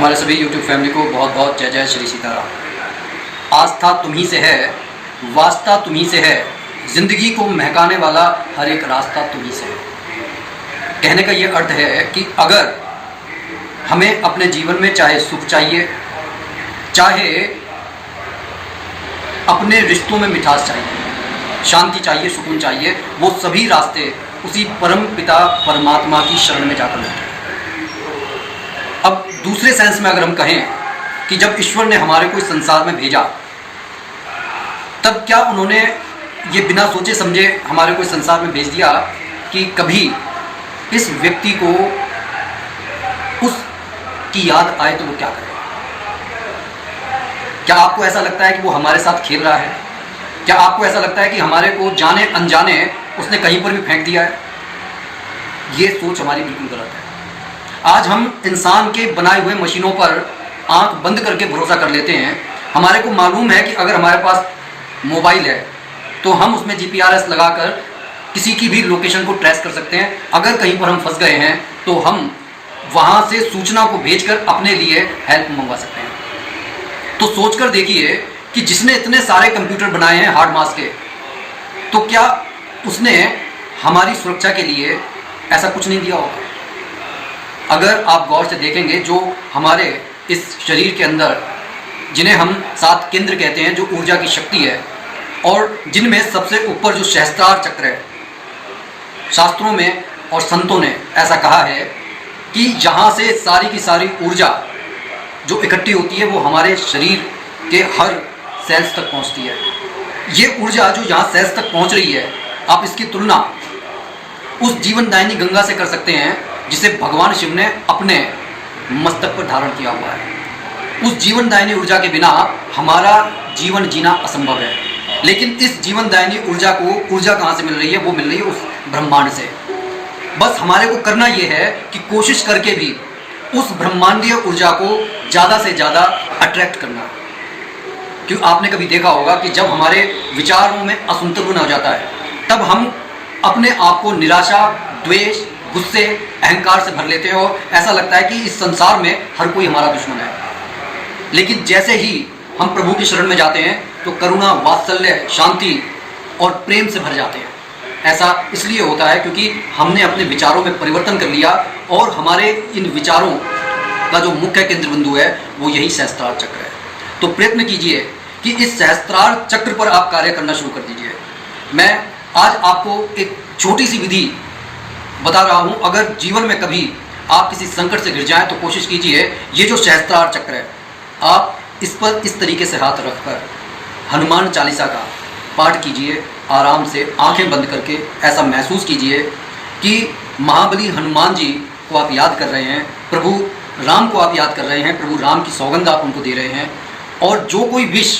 हमारे सभी YouTube family को बहुत बहुत जय जय श्री सीताराम। आस्था तुम्ही से है, वास्ता तुम्ही से है, ज़िंदगी को महकाने वाला हर एक रास्ता तुम्ही से है। कहने का ये अर्थ है कि अगर हमें अपने जीवन में चाहे सुख चाहिए, चाहे अपने रिश्तों में मिठास चाहिए, शांति चाहिए, सुकून चाहिए, वो सभी रास्ते उसी परम पिता परमात्मा की शरण में जाकर मिलते हैं। अब दूसरे सेंस में अगर हम कहें कि जब ईश्वर ने हमारे को इस संसार में भेजा, तब क्या उन्होंने ये बिना सोचे समझे हमारे को इस संसार में भेज दिया कि कभी इस व्यक्ति को उसकी याद आए तो वो क्या करे? क्या आपको ऐसा लगता है कि वो हमारे साथ खेल रहा है? क्या आपको ऐसा लगता है कि हमारे को जाने अनजाने उसने कहीं पर भी फेंक दिया है? ये सोच हमारी बिल्कुल गलत है। आज हम इंसान के बनाए हुए मशीनों पर आंख बंद करके भरोसा कर लेते हैं। हमारे को मालूम है कि अगर हमारे पास मोबाइल है तो हम उसमें जीपीआरएस लगाकर किसी की भी लोकेशन को ट्रेस कर सकते हैं। अगर कहीं पर हम फंस गए हैं तो हम वहां से सूचना को भेजकर अपने लिए हेल्प मंगवा सकते हैं। तो सोचकर देखिए कि जिसने इतने सारे कंप्यूटर बनाए हैं हार्ड मास के, तो क्या उसने हमारी सुरक्षा के लिए ऐसा कुछ नहीं दिया होगा? अगर आप गौर से देखेंगे, जो हमारे इस शरीर के अंदर, जिन्हें हम 7 केंद्र कहते हैं, जो ऊर्जा की शक्ति है, और जिनमें सबसे ऊपर जो सहस्त्रार चक्र है, शास्त्रों में और संतों ने ऐसा कहा है कि यहाँ से सारी की सारी ऊर्जा जो इकट्ठी होती है वो हमारे शरीर के हर सेल्स तक पहुँचती है। ये ऊर्जा जो यहाँ सेल्स तक पहुँच रही है, आप इसकी तुलना उस जीवनदायिनी गंगा से कर सकते हैं जिसे भगवान शिव ने अपने मस्तक पर धारण किया हुआ है। उस जीवनदायिनी ऊर्जा के बिना हमारा जीवन जीना असंभव है। लेकिन इस जीवनदायिनी ऊर्जा को ऊर्जा कहाँ से मिल रही है? वो मिल रही है उस ब्रह्मांड से। बस हमारे को करना ये है कि कोशिश करके भी उस ब्रह्मांडीय ऊर्जा को ज़्यादा से ज़्यादा अट्रैक्ट करना। क्योंकि आपने कभी देखा होगा कि जब हमारे विचारों में असंतुलन हो जाता है, तब हम अपने आप को निराशा, द्वेष, गुस्से, अहंकार से भर लेते हैं और ऐसा लगता है कि इस संसार में हर कोई हमारा दुश्मन है। लेकिन जैसे ही हम प्रभु की शरण में जाते हैं तो करुणा, वात्सल्य, शांति और प्रेम से भर जाते हैं। ऐसा इसलिए होता है क्योंकि हमने अपने विचारों में परिवर्तन कर लिया और हमारे इन विचारों का जो मुख्य केंद्र बिंदु है वो यही सहस्त्रार चक्र है। तो प्रयत्न कीजिए कि इस सहस्त्रार चक्र पर आप कार्य करना शुरू कर दीजिए। मैं आज आपको एक छोटी सी विधि बता रहा हूँ। अगर जीवन में कभी आप किसी संकट से घिर जाएं तो कोशिश कीजिए, ये जो सहस्त्रार चक्र है, आप इस पर इस तरीके से हाथ रखकर हनुमान चालीसा का पाठ कीजिए। आराम से आंखें बंद करके ऐसा महसूस कीजिए कि महाबली हनुमान जी को आप याद कर रहे हैं, प्रभु राम को आप याद कर रहे हैं, प्रभु राम की सौगंध आप उनको दे रहे हैं। और जो कोई विश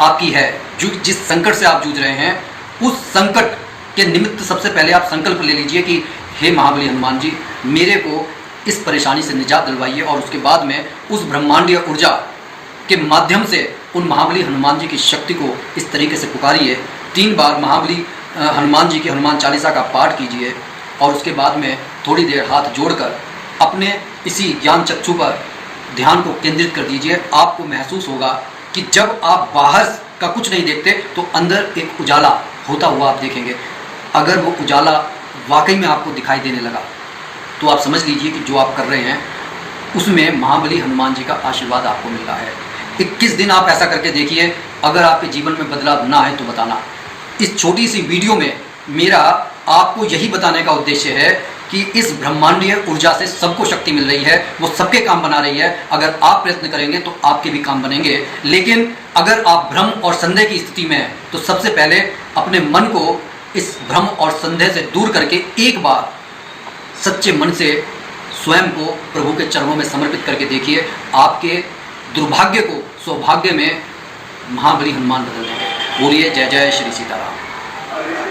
आपकी है, जो जिस संकट से आप जूझ रहे हैं, उस संकट के निमित्त सबसे पहले आप संकल्प ले लीजिए कि हे महाबली हनुमान जी, मेरे को इस परेशानी से निजात दिलवाइए। और उसके बाद में उस ब्रह्मांडीय ऊर्जा के माध्यम से उन महाबली हनुमान जी की शक्ति को इस तरीके से पुकारिए। 3 बार महाबली हनुमान जी की हनुमान चालीसा का पाठ कीजिए और उसके बाद में थोड़ी देर हाथ जोड़कर अपने इसी ज्ञान चक्षु पर ध्यान को केंद्रित कर दीजिए। आपको महसूस होगा कि जब आप बाहर का कुछ नहीं देखते तो अंदर एक उजाला होता हुआ आप देखेंगे। अगर वो उजाला वाकई में आपको दिखाई देने लगा तो आप समझ लीजिए कि जो आप कर रहे हैं उसमें महाबली हनुमान जी का आशीर्वाद आपको मिल रहा है। 21 दिन आप ऐसा करके देखिए। अगर आपके जीवन में बदलाव ना आए तो बताना। इस छोटी सी वीडियो में मेरा आपको यही बताने का उद्देश्य है कि इस ब्रह्मांडीय ऊर्जा से सबको शक्ति मिल रही है, वो सबके काम बना रही है। अगर आप प्रयत्न करेंगे तो आपके भी काम बनेंगे। लेकिन अगर आप भ्रम और संदेह की स्थिति में हैं तो सबसे पहले अपने मन को इस भ्रम और संदेह से दूर करके एक बार सच्चे मन से स्वयं को प्रभु के चरणों में समर्पित करके देखिए। आपके दुर्भाग्य को सौभाग्य में महाबली हनुमान बदल देंगे। बोलिए जय जय श्री सीताराम।